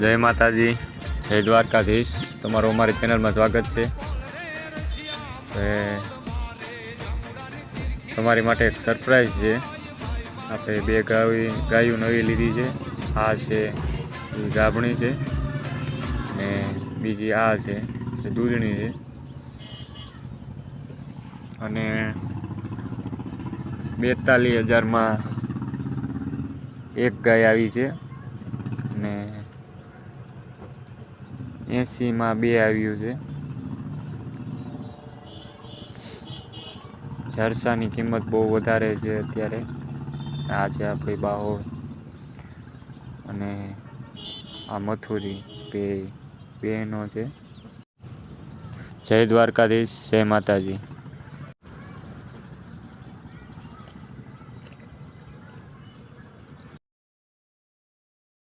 જય માતાજી, જય દ્વારકાધીશ. તમારું અમારી ચેનલમાં સ્વાગત છે. તમારી માટે એક સરપ્રાઈઝ છે. આપણે બે ગાયો નવી લીધી છે. આ છે એ ગાભણી છે ને બીજી આ છે એ દૂધણી છે. અને 42,000માં એક ગાય આવી છે ને 80માં બે આવ્યું છે. જરસાની કિંમત બહુ વધારે છે અત્યારે. આ છે આપણી બાહો અને આ મથુરી બે બહેનો છે. જય દ્વારકાધીશ, જય માતાજી.